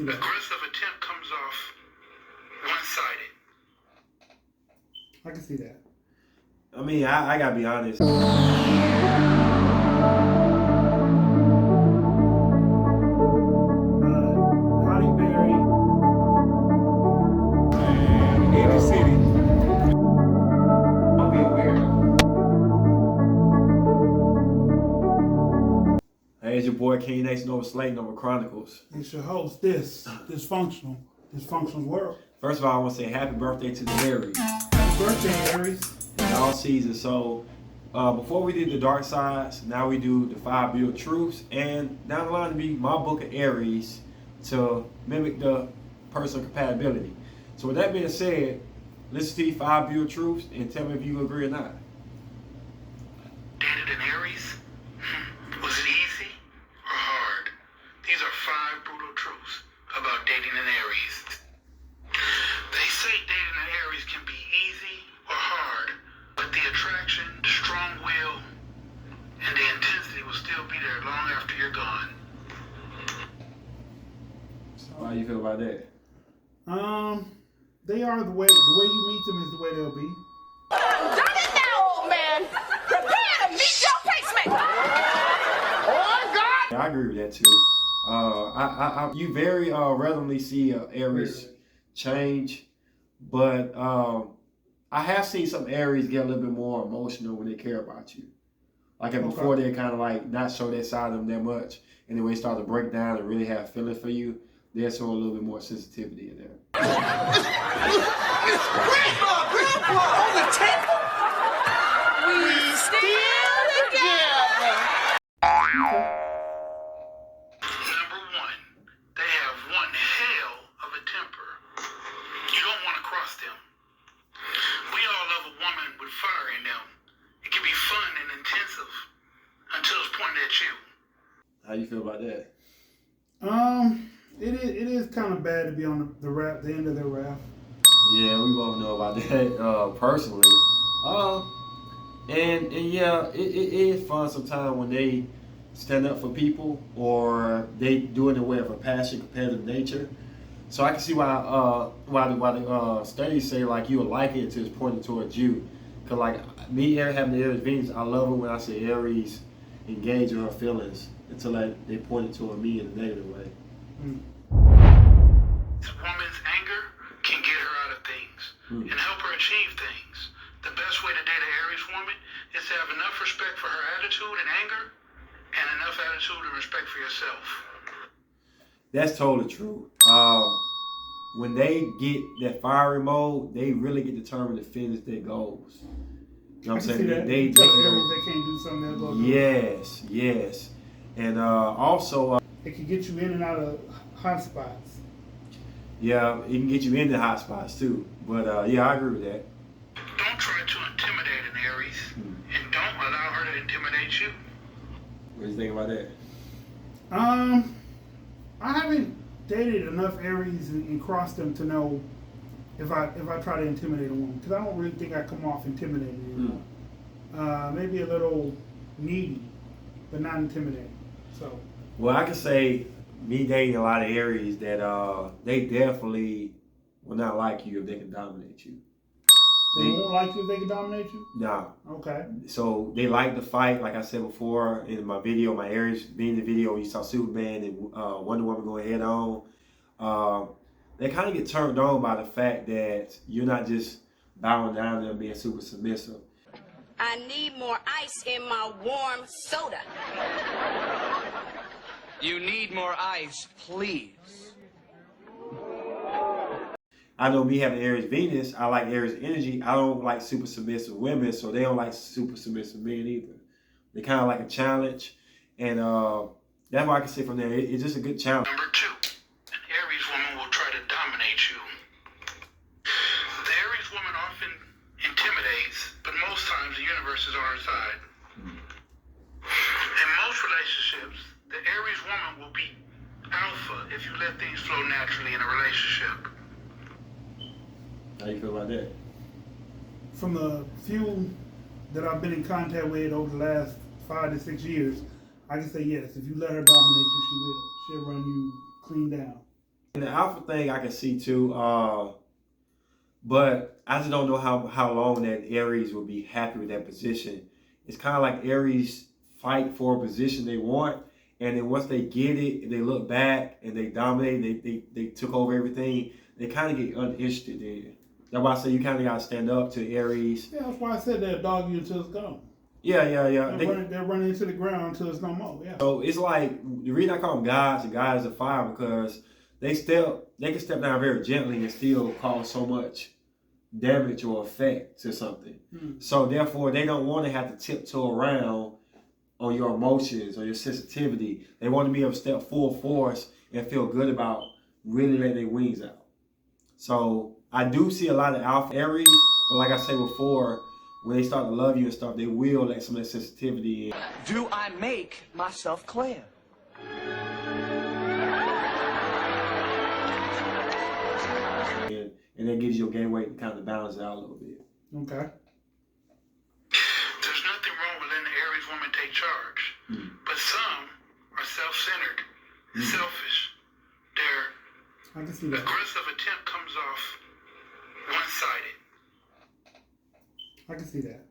Aggressive attempt comes off one-sided. I can see that. I mean, I gotta be honest. Holly Berry. Indy City. Don't be a weirdo. Hey, it's your boy King Nation over Slate Number Chronicles. It's your host, Dysfunctional World. First of all, I want to say happy birthday to the Aries. Happy birthday, Aries. All season. So, before we did the dark sides, now we do the 5 beautiful truths, and down the line to be my book of Aries to mimic the personal compatibility. So, with that being said, listen to these 5 beautiful truths and tell me if you agree or not. Dated an Aries? Was it easy or hard? These are 5 brutal truths about dating an Aries. They say dating an Aries can be easy or hard, but the attraction, the strong will, and the intensity will still be there long after you're gone. So, how you feel about that? They are the way you meet them is the way they'll be. Done it now, old man. Prepare to meet your pacemaker. Oh, God. Yeah, I agree with that too. You very readily see Aries change, but I have seen some Aries get a little bit more emotional when they care about you. Like before, they kind of like not show that side of them that much, and then when they start to break down and really have feelings for you, they show a little bit more sensitivity in there. Grandpa, on the table. We still together. Number 1, they have one hell of a temper. You don't want to cross them. We all love a woman with fire in them. It can be fun and intensive until it's pointed at you. How you feel about that? It is kind of bad to be on the end of their raft. Yeah, we both know about that personally. And yeah, it is fun sometimes when they stand up for people or they do it in a way of a passion, competitive nature. So I can see why the studies say like you will like it until it's pointed towards you. Cause like me having the Aries Venus, I love it when I see Aries engage in her feelings until they point it toward me in a negative way. This woman's anger can get her out of things and help her achieve things. The best way to date an Aries woman is to have enough respect for her attitude and anger and enough attitude and respect for yourself. That's totally true. When they get that fiery mode, they really get determined to finish their goals. You know what I'm saying? They tell Aries they can't do something, they'll go do it. Yes. And also, It can get you in and out of hot spots. yeah, it can get you into hot spots too. But yeah, I agree with that. Don't try to intimidate an Aries and don't allow her to intimidate you. What do you think about that? I haven't dated enough Aries and crossed them to know if I try to intimidate a woman, because I don't really think I come off intimidating. Maybe a little needy, but not intimidating. So. Well, I can say me dating a lot of Aries that they definitely will not like you if they can dominate you. They won't like you if they can dominate you? Nah. Okay. So they like to fight, like I said before in my video, my Aries being the video when you saw Superman and Wonder Woman going head on. They kind of get turned on by the fact that you're not just bowing down to them being super submissive. I need more ice in my warm soda. You need more ice, please. I know me having Aries Venus, I like Aries energy. I don't like super submissive women, so they don't like super submissive men either. They kind of like a challenge, and that's why I can say from there, it's just a good challenge. Number 2, an Aries woman will try to dominate you. The Aries woman often intimidates, but most times the universe is on her side. In most relationships, the Aries woman will be alpha if you let things flow naturally in a relationship. How you feel about that? From the few that I've been in contact with over the last 5 to 6 years, I can say yes. If you let her dominate you, she will. She'll run you clean down. And the alpha thing I can see too, but I just don't know how long that Aries will be happy with that position. It's kind of like Aries fight for a position they want, and then once they get it, and they look back and they dominate, they took over everything, they kind of get uninterested in it. That's why I say you kind of got to stand up to Aries. Yeah, that's why I said they'll dog you until it's gone. Yeah. They're running into the ground until it's no more. Yeah. So it's like the reason I call them gods and gods of fire because they can step down very gently and still cause so much damage or effect to something. So therefore, they don't want to have to tiptoe around on your emotions or your sensitivity. They want to be able to step full force and feel good about really letting their wings out. So I do see a lot of alpha Aries, but like I said before, when they start to love you and stuff, they will let some of that sensitivity in. Do I make myself clear? And that gives you a game weight to kind of balance it out a little bit. Okay. There's nothing wrong with letting the Aries woman take charge. But some are self-centered, selfish. Their I can see that. aggressive attempt comes off one-sided. I can see that.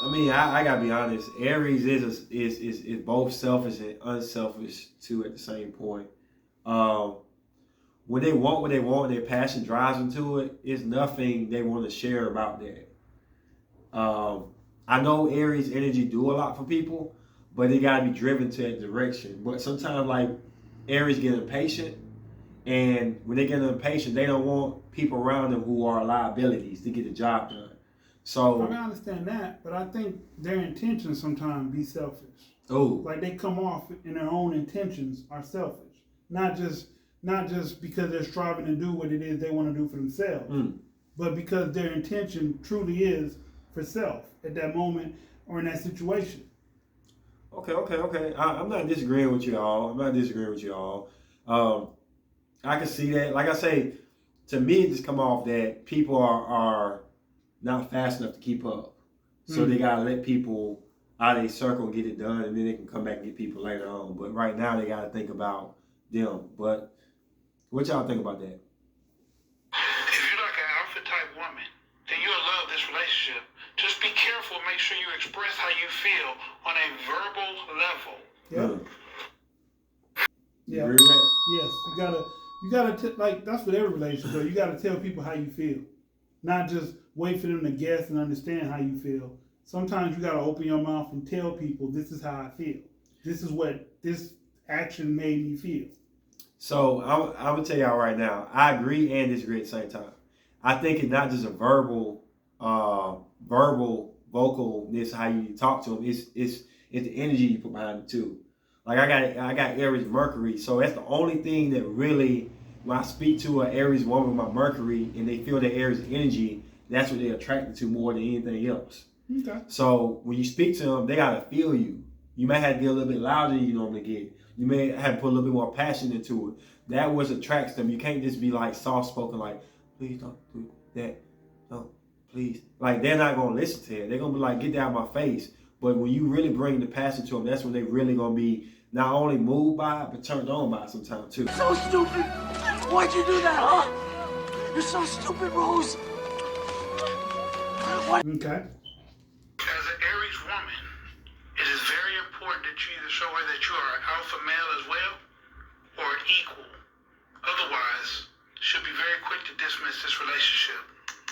I mean, I gotta be honest. Aries is both selfish and unselfish too at the same point. When they want what they want, their passion drives them to it. It's nothing they want to share about that. I know Aries energy do a lot for people, but they gotta be driven to that direction. But sometimes, like Aries get impatient, and when they get impatient, they don't want people around them who are liabilities to get the job done. So I mean, I understand that, but I think their intentions sometimes be selfish. Oh, Like they come off in their own intentions are selfish, not just because they're striving to do what it is they want to do for themselves, but because their intention truly is for self at that moment or in that situation. okay. I'm not disagreeing with you all. I can see that. Like I say, to me, it just come off that people are not fast enough to keep up. So they gotta let people out of their circle and get it done, and then they can come back and get people later on. But right now, they gotta think about them. But what y'all think about that? If you're like an alpha type woman, then you'll love this relationship. Just be careful. Make sure you express how you feel on a verbal level. Yeah. You Yeah. agree with that? Yes. You gotta like that's with every relationship. You gotta tell people how you feel, not just wait for them to guess and understand how you feel. Sometimes you gotta open your mouth and tell people, this is how I feel. This is what this action made me feel. So I'm gonna tell y'all right now, I agree and disagree at the same time. I think it's not just a verbal vocalness how you talk to them. It's the energy you put behind it too. Like I got Aries Mercury, so that's the only thing that really, when I speak to an Aries woman with my Mercury and they feel the Aries energy, that's what they're attracted to more than anything else. Okay. So when you speak to them, they gotta feel you. You may have to get a little bit louder than you normally get. You may have to put a little bit more passion into it. That what attracts them. You can't just be like soft spoken, like, please don't do that. No, please. Like they're not gonna listen to it. They're gonna be like, get down my face. But when you really bring the passion to them, that's when they really gonna be not only moved by it, but turned on by it sometimes too. So stupid. Why'd you do that, huh? You're so stupid, Rose. Okay. As an Aries woman, it is very important that you either show her that you are an alpha male as well or an equal. Otherwise, she'll be very quick to dismiss this relationship.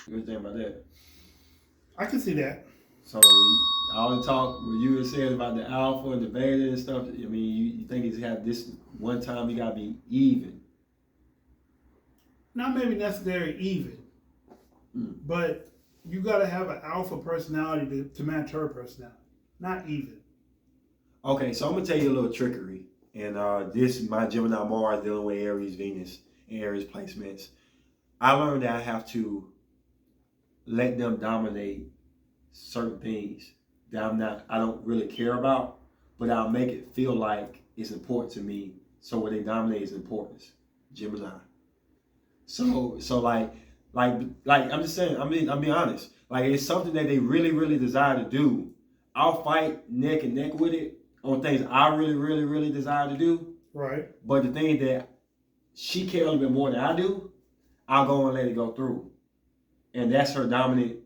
What do you think about that? I can see that. So all the talk what you were saying about the alpha and the beta and stuff, I mean, you think it's have this one time you gotta be even. Not maybe necessarily even, but you gotta have an alpha personality to match her personality. Not even. Okay, so I'm gonna tell you a little trickery. And this my Gemini Mars dealing with Aries Venus and Aries placements. I learned that I have to let them dominate certain things that I don't really care about, but I'll make it feel like it's important to me. So what they dominate is importance. Gemini. So like I'm just saying, I'm being honest. Like it's something that they really, really desire to do. I'll fight neck and neck with it on things I really, really, really desire to do. Right. But the thing that she cares a little bit more than I do, I'll go and let it go through. And that's her dominant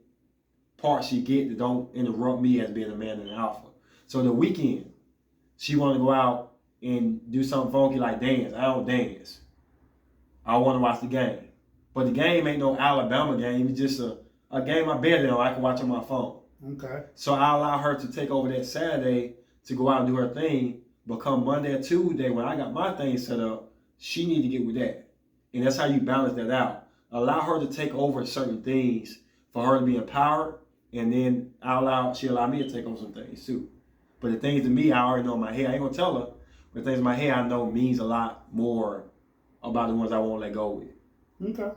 part she get that don't interrupt me as being a man and an alpha. So the weekend, she want to go out and do something funky like dance. I don't dance. I want to watch the game. But the game ain't no Alabama game. It's just a game I bet on. I can watch on my phone. Okay. So I allow her to take over that Saturday to go out and do her thing. But come Monday or Tuesday, when I got my thing set up, she need to get with that. And that's how you balance that out. Allow her to take over certain things for her to be empowered. And then she allow me to take on some things too. But the things to me, I already know in my head. I ain't gonna tell her. But the things in my head, I know means a lot more about the ones I won't let go with. Okay. Aries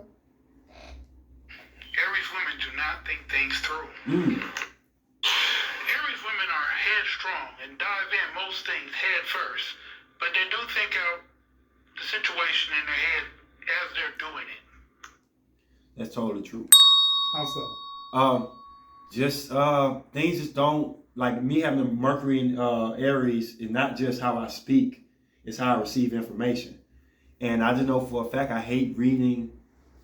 women do not think things through. Mm. Aries women are headstrong and dive in most things head first, but they do think out the situation in their head as they're doing it. That's totally true. How so? Things just don't, like me having a Mercury in Aries is not just how I speak, it's how I receive information. And I just know for a fact I hate reading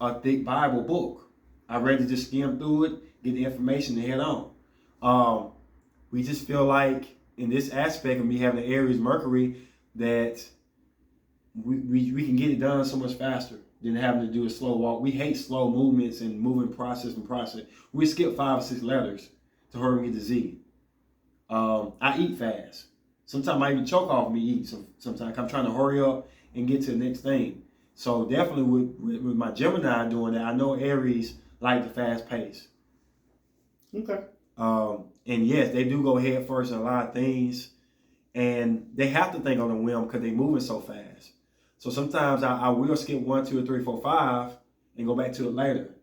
a thick Bible book. I'd rather just skim through it, get the information and head on. We just feel like in this aspect of me having an Aries Mercury that we can get it done so much faster than having to do a slow walk. We hate slow movements and moving process. We skip 5 or 6 letters to hurry and get to Z. I eat fast. Sometimes I even choke off me eating. Sometimes I'm trying to hurry up and get to the next thing. So definitely with my Gemini doing that, I know Aries like the fast pace. Okay. And yes, they do go head first in a lot of things. And they have to think on a whim because they're moving so fast. So sometimes I will skip 1, 2, 3, 4, 5 and go back to it later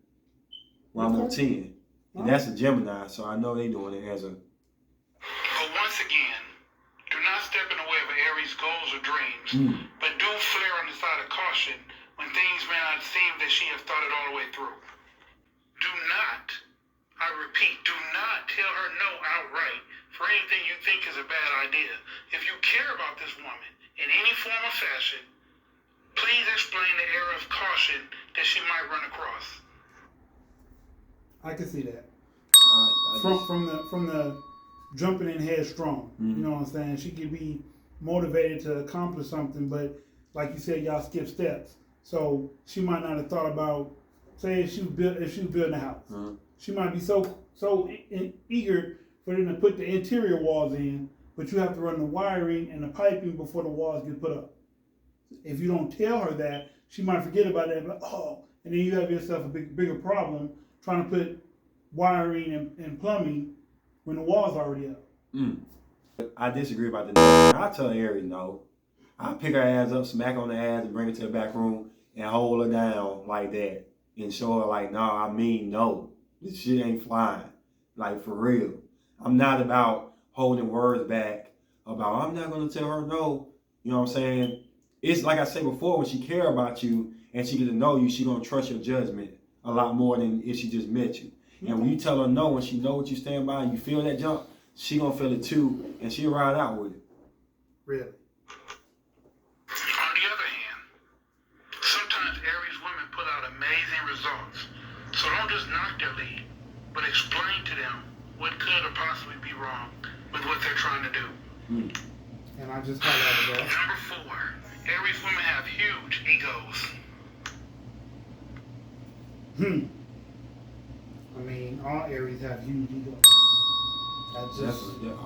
when I'm on 10. And that's a Gemini, so I know they're doing it as a... But once again, do not step in the way of Aries' goals or dreams, but do flare on the side of caution when things may not seem that she has thought it all the way through. Do not, I repeat, do not tell her no outright for anything you think is a bad idea. If you care about this woman in any form or fashion, please explain the area of caution that she might run across. I can see that. Just... From the jumping in headstrong. You know what I'm saying? She could be motivated to accomplish something, but like you said, y'all skip steps. So she might not have thought about, say, if she was building a house. She might be so eager for them to put the interior walls in, but you have to run the wiring and the piping before the walls get put up. If you don't tell her that, she might forget about that. But, and then you have yourself a bigger problem trying to put wiring and plumbing when the wall's already up. I disagree about the no. I tell Aries no. I pick her ass up, smack on the ass, and bring her to the back room and hold her down like that and show her like, nah, I mean no. This shit ain't flying. Like, for real. I'm not about holding words back about, I'm not going to tell her no. You know what I'm saying? It's like I said before, when she care about you and she get to know you, she going to trust your judgment a lot more than if she just met you. And when you tell her no, when she know what you stand by and you feel that jump, she going to feel it too, and she'll ride out with it. Really? On the other hand, sometimes Aries women put out amazing results. So don't just knock their lead, but explain to them what could or possibly be wrong with what they're trying to do. And I just highlighted that. Number 4, Aries women have huge egos. I mean, all Aries have huge egos.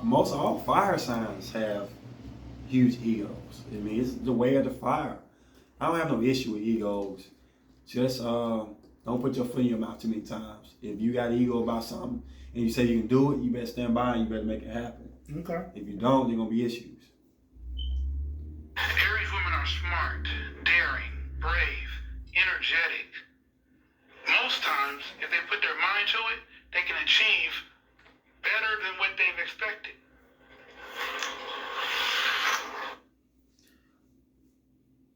Most of all fire signs have huge egos. I mean, it's the way of the fire. I don't have no issue with egos. Just don't put your foot in your mouth too many times. If you got an ego about something and you say you can do it, you better stand by and you better make it happen. Okay. If you don't, there's gonna be issues. Aries women are smart, daring, brave, energetic. Most times, if they put their mind to it, they can achieve better than what they've expected.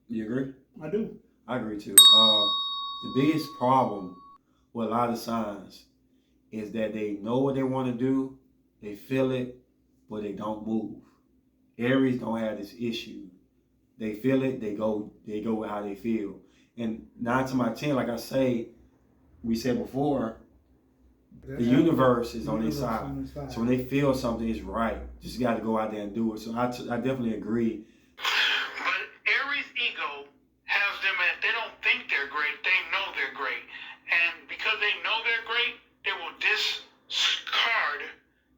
You agree? I do. I agree too. The biggest problem with a lot of signs is that they know what they want to do, they feel it, but they don't move. Aries don't have this issue They feel it. They go with how they feel. And 9 to my 10, like I say, we said before, the universe is on their side. So when they feel something is right, just got to go out there and do it. So I definitely agree. But Aries' ego has them at, they don't think they're great, they know they're great. And because they know they're great, they will discard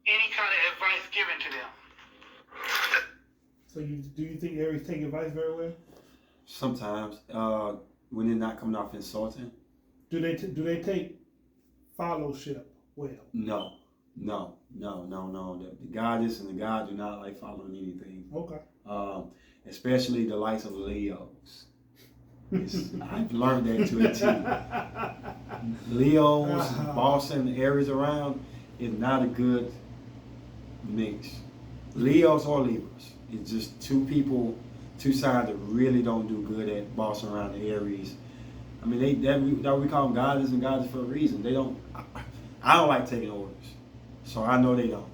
any kind of advice given to them. So do you think Aries take advice very well? Sometimes, when they're not coming off insulting. Do they take fellowship well? No. The goddess and the god do not like following anything. Okay. Especially the likes of Leos. I've learned that to a T. Leos, bossing Aries around is not a good mix. Leos or Libras. It's just two sides that really don't do good at bossing around the Aries. I mean, we call them goddess and goddess for a reason. They don't. I don't like taking orders, so I know they don't.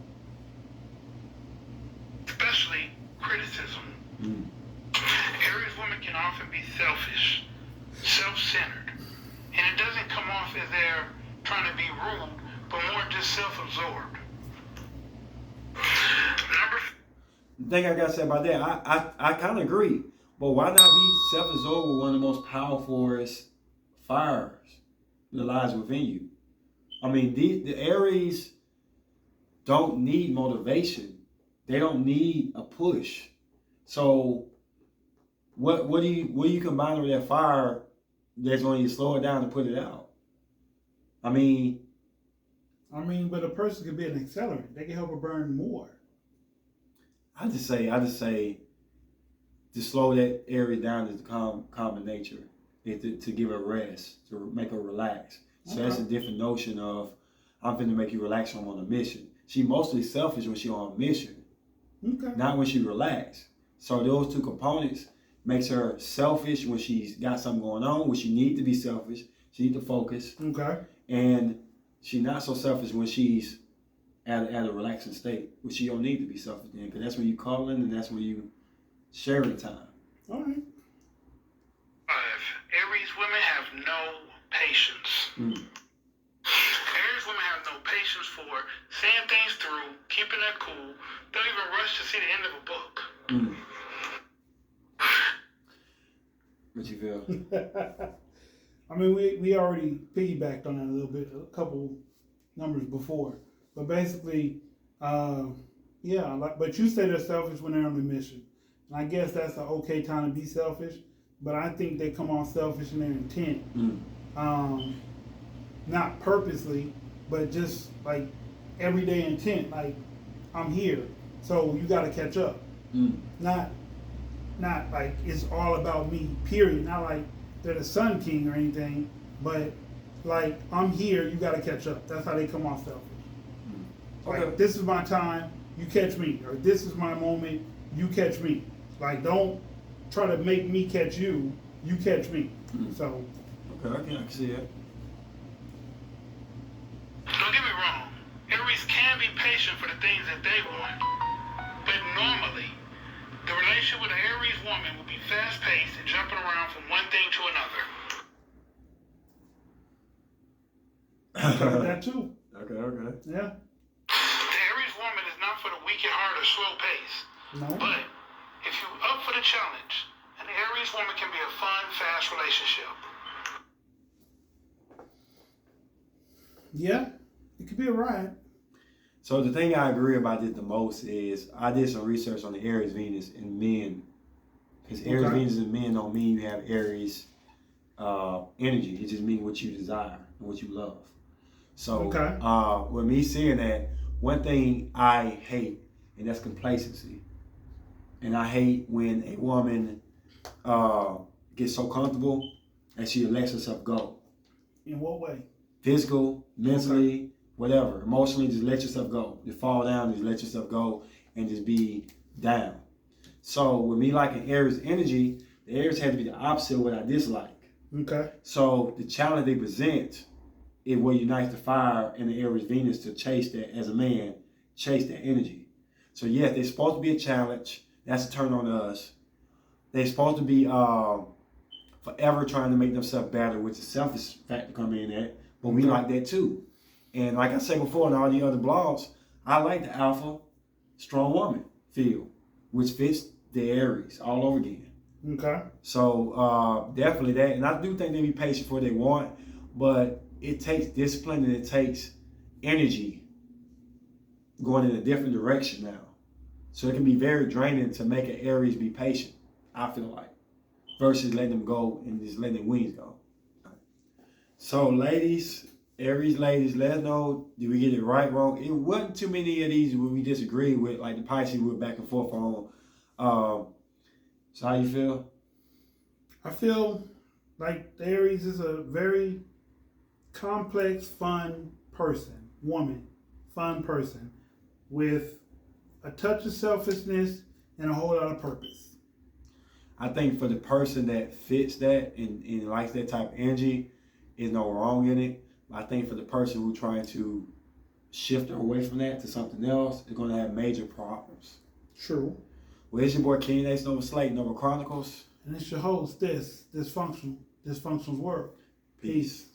Especially criticism. Aries women can often be selfish, self-centered, and it doesn't come off as they're trying to be rude, but more just self-absorbed. The thing I gotta say about that, I kind of agree, but why not be self-absorbed with one of the most powerful fires that lies within you? I mean, the Aries don't need motivation. They don't need a push. So what do you combine with that fire that's going to slow it down and put it out? I mean, but a person could be an accelerant. They can help her burn more. I just say to slow that Aries down is to calm in nature. To give her rest, to make her relax. So that's a different notion of, I'm finna make you relax when I'm on a mission. She mostly selfish when she on a mission, not when she relax. So those two components makes her selfish when she's got something going on, when she need to be selfish, she need to focus. And she not so selfish when she's at a relaxing state, which she don't need to be selfish in, because that's when you calling and that's when you sharing time. All right. Aries women have no patience. Aries women have no patience for seeing things through, keeping their cool. Don't even rush to see the end of a book. What you feel? I mean, we already piggybacked on that a little bit, a couple numbers before. But basically, but you say they're selfish when they're on a mission. And I guess that's an okay time to be selfish. But I think they come off selfish in their intent. Not purposely, but just like everyday intent. Like, I'm here, so you got to catch up. Not like it's all about me, period. Not like they're the Sun King or anything, but like, I'm here, you got to catch up. That's how they come off selfish. Like, this is my time, you catch me. Or this is my moment, you catch me. Like, don't try to make me catch you, you catch me. So. Okay, I can see that. Don't get me wrong, Aries can be patient for the things that they want, but normally, the relationship with an Aries woman will be fast-paced and jumping around from one thing to another. That too. Okay. Yeah. The Aries woman is not for the weak at heart or slow pace. No. But if you're up for the challenge, an Aries woman can be a fun, fast relationship. Yeah, it could be a ride. So the thing I agree about this the most is I did some research on the Aries Venus in men. Because Aries Venus in men don't mean you have Aries energy. It just means what you desire and what you love. So with me seeing that, one thing I hate, and that's complacency. And I hate when a woman gets so comfortable that she lets herself go. In what way? Physical, mentally, whatever. Emotionally, just let yourself go. Just fall down, just let yourself go and just be down. So with me liking Aries energy, the Aries had to be the opposite of what I dislike. So the challenge they present, it will unite the fire and the Aries Venus to chase that, as a man, chase that energy. So yes, they're supposed to be a challenge. That's a turn on to us. They supposed to be forever trying to make themselves better, which is selfish factor come in at. But we like that too. And like I said before in all the other blogs, I like the alpha, strong woman feel, which fits the Aries all over again. Okay. So definitely that. And I do think they be patient for what they want, but it takes discipline and it takes energy going in a different direction now. So it can be very draining to make an Aries be patient, I feel like, versus letting them go and just letting their wings go. So ladies, Aries ladies, let us know, did we get it right, wrong? It wasn't too many of these where we disagreed with, like the Pisces we were back and forth on. So how you feel? I feel like the Aries is a very complex, fun person, woman, fun person with a touch of selfishness and a whole lot of purpose. I think for the person that fits that and likes that type of energy, there's no wrong in it. I think for the person who's trying to shift away from that to something else, they're going to have major problems. True. Well, it's your boy King Ace Nova Slate, Nova Chronicles. And it's your host, Dysfunctional's World. Peace.